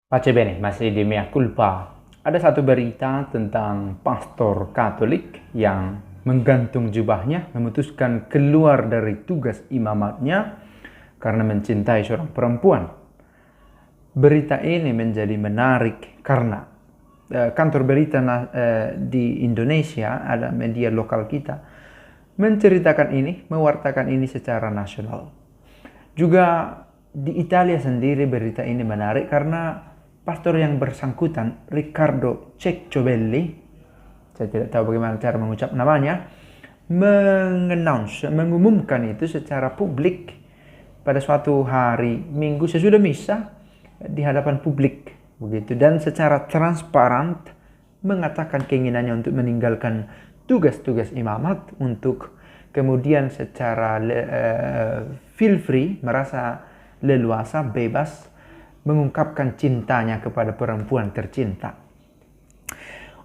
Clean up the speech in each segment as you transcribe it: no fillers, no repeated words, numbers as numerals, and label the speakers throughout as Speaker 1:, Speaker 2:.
Speaker 1: Pace bene, masih di mea culpa. Ada satu berita tentang pastor Katolik yang menggantung jubahnya, memutuskan keluar dari tugas imamatnya karena mencintai seorang perempuan. Berita ini menjadi menarik karena kantor berita di Indonesia, ada media lokal kita, menceritakan ini, mewartakan ini secara nasional. Juga di Italia sendiri berita ini menarik karena pastor yang bersangkutan, Riccardo Cecciobelli, saya tidak tahu bagaimana cara mengucap namanya, mengumumkan itu secara publik pada suatu hari Minggu sesudah misa di hadapan publik begitu, dan secara transparan mengatakan keinginannya untuk meninggalkan tugas-tugas imamat untuk kemudian secara feel free, merasa leluasa, bebas mengungkapkan cintanya kepada perempuan tercinta.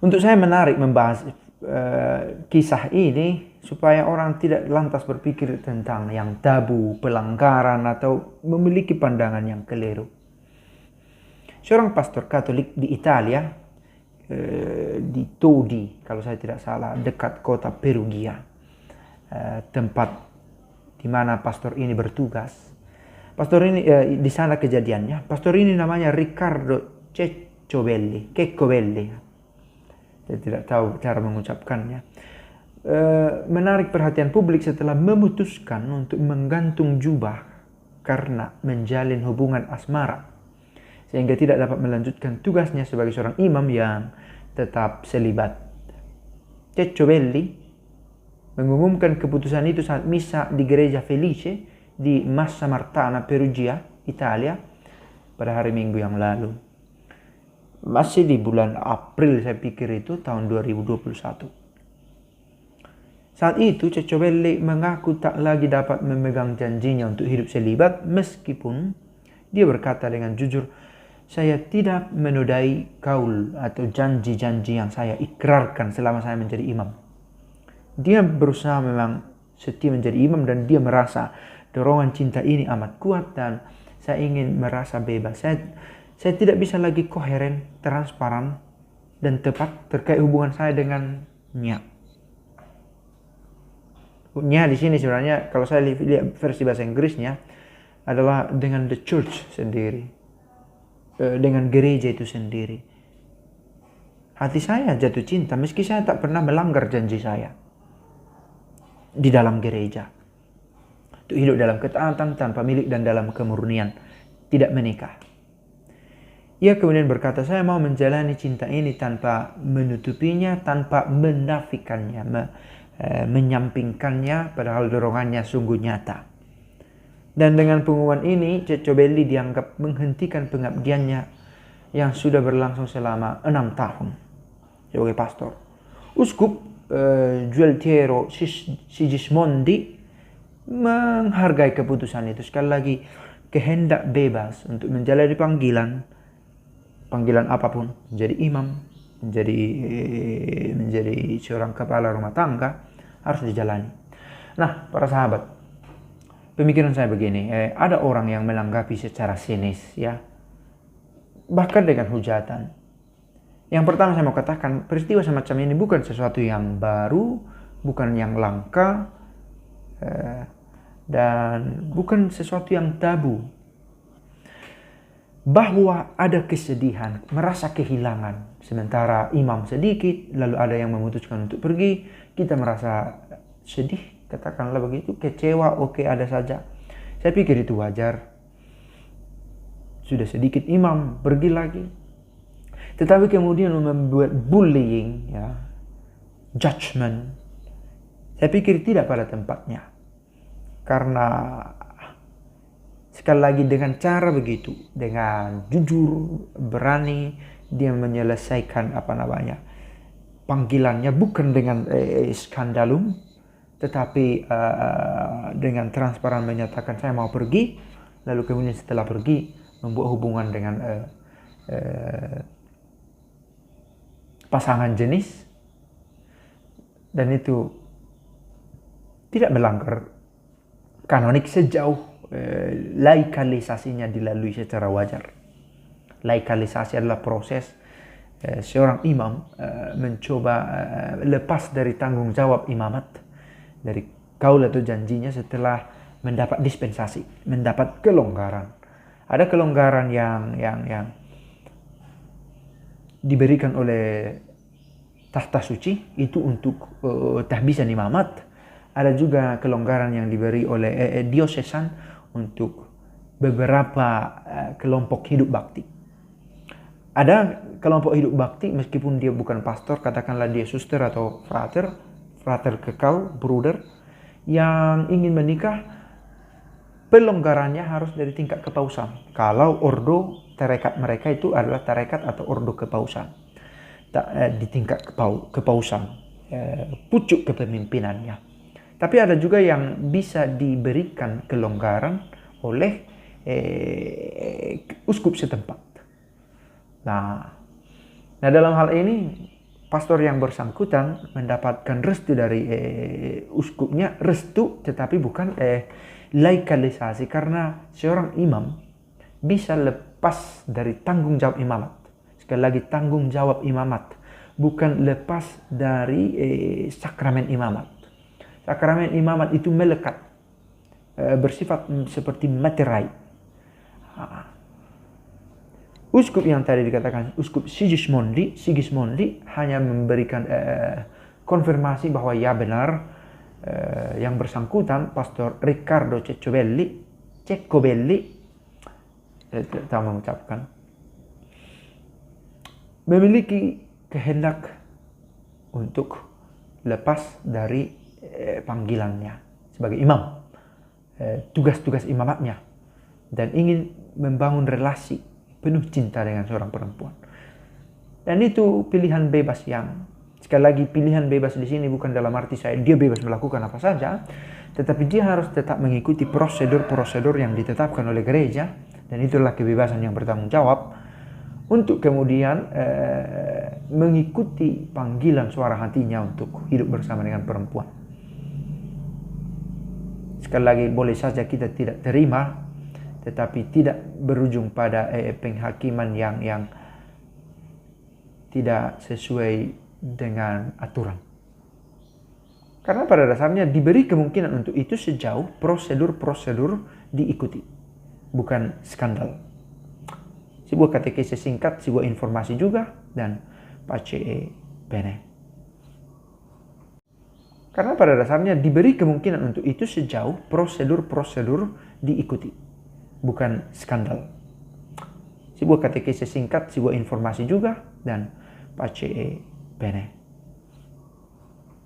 Speaker 1: Untuk saya menarik membahas kisah ini supaya orang tidak lantas berpikir tentang yang tabu, pelanggaran, atau memiliki pandangan yang keliru. Seorang pastor Katolik di Italia, di Todi, kalau saya tidak salah, dekat kota Perugia, tempat di mana pastor ini bertugas. Pastor ini di sana kejadiannya. Pastor ini namanya Riccardo Cecciobelli, saya tidak tahu cara mengucapkannya. Menarik perhatian publik setelah memutuskan untuk menggantung jubah karena menjalin hubungan asmara, sehingga tidak dapat melanjutkan tugasnya sebagai seorang imam yang tetap selibat. Cecciobelli mengumumkan keputusan itu saat misa di Gereja Felice di Massa Martana, Perugia, Italia pada hari Minggu yang lalu. Masih di bulan April saya pikir itu, tahun 2021. Saat itu Cecciobelli mengaku tak lagi dapat memegang janjinya untuk hidup selibat, meskipun dia berkata dengan jujur, "Saya tidak menodai kaul atau janji-janji yang saya ikrarkan selama saya menjadi imam." Dia berusaha memang setia menjadi imam, dan dia merasa dorongan cinta ini amat kuat dan saya ingin merasa bebas. Saya tidak bisa lagi koheren, transparan, dan tepat terkait hubungan saya dengan Nya. Nya di sini sebenarnya kalau saya lihat versi bahasa Inggrisnya adalah dengan the church sendiri, dengan gereja itu sendiri. Hati saya jatuh cinta meski saya tak pernah melanggar janji saya di dalam gereja. Untuk hidup dalam ketaatan, tanpa milik, dan dalam kemurnian, tidak menikah. Ia kemudian berkata, "Saya mau menjalani cinta ini tanpa menutupinya, tanpa menafikannya, menyampingkannya, padahal dorongannya sungguh nyata." Dan dengan pengumuman ini, Cecciobelli dianggap menghentikan pengabdiannya yang sudah berlangsung selama 6 tahun sebagai pastor. Uskup Gualtiero Sigismondi menghargai keputusan itu. Sekali lagi, kehendak bebas untuk menjalani panggilan apapun, menjadi imam, menjadi seorang kepala rumah tangga, harus dijalani. Nah, para sahabat, pemikiran saya begini, ada orang yang menanggapi secara sinis, ya, bahkan dengan hujatan. Yang pertama saya mau katakan, peristiwa semacam ini bukan sesuatu yang baru, bukan yang langka, dan bukan sesuatu yang tabu. Bahwa ada kesedihan, merasa kehilangan, sementara imam sedikit, lalu ada yang memutuskan untuk pergi, kita merasa sedih, katakanlah begitu, kecewa, oke, ada saja. Saya pikir itu wajar. Sudah sedikit imam, pergi lagi. Tetapi kemudian membuat bullying, ya, judgment, saya pikir tidak pada tempatnya. Karena sekali lagi dengan cara begitu, dengan jujur, berani, dia menyelesaikan panggilannya, bukan dengan skandalum, tetapi dengan transparan menyatakan saya mau pergi, lalu kemudian setelah pergi membuat hubungan dengan pasangan jenis, dan itu tidak melanggar kanonik sejauh laikalisasinya dilalui secara wajar. Laikalisasi adalah proses seorang imam mencoba lepas dari tanggung jawab imamat, dari kaul atau janjinya setelah mendapat dispensasi, mendapat kelonggaran. Ada kelonggaran yang diberikan oleh tahta suci itu untuk tahbisan imamat. Ada juga kelonggaran yang diberi oleh diosesan untuk beberapa kelompok hidup bakti. Ada kelompok hidup bakti meskipun dia bukan pastor, katakanlah dia suster atau frater kekal, bruder, yang ingin menikah, pelonggarannya harus dari tingkat kepausan. Kalau ordo tarekat mereka itu adalah tarekat atau ordo kepausan. Di tingkat kepausan, pucuk kepemimpinannya. Tapi ada juga yang bisa diberikan kelonggaran oleh uskup setempat. Nah, dalam hal ini pastor yang bersangkutan mendapatkan restu dari uskupnya, restu tetapi bukan laikalisasi, karena seorang imam bisa lepas dari tanggung jawab imamat. Sekali lagi, tanggung jawab imamat, bukan lepas dari sakramen imamat. Sakramen imamat itu melekat, bersifat seperti materai. Uskup yang tadi dikatakan uskup Sigismondi hanya memberikan konfirmasi bahwa ya benar yang bersangkutan Pastor Riccardo Ceccobelli tidak tahu mengucapkan, memiliki kehendak untuk lepas dari panggilannya sebagai imam, tugas-tugas imamatnya, dan ingin membangun relasi penuh cinta dengan seorang perempuan. Dan itu pilihan bebas yang, sekali lagi, pilihan bebas di sini bukan dalam arti dia bebas melakukan apa saja, tetapi dia harus tetap mengikuti prosedur-prosedur yang ditetapkan oleh gereja, dan itulah kebebasan yang bertanggung jawab untuk kemudian mengikuti panggilan suara hatinya untuk hidup bersama dengan perempuan. Sekali lagi, boleh saja kita tidak terima, tetapi tidak berujung pada penghakiman yang tidak sesuai dengan aturan. Karena pada dasarnya diberi kemungkinan untuk itu sejauh prosedur-prosedur diikuti, bukan skandal. Sebuah katekese singkat, sebuah informasi juga, dan pace bene. Karena pada dasarnya diberi kemungkinan untuk itu sejauh prosedur-prosedur diikuti, bukan skandal. Sebuah katekese singkat, sebuah informasi juga, dan pace bene.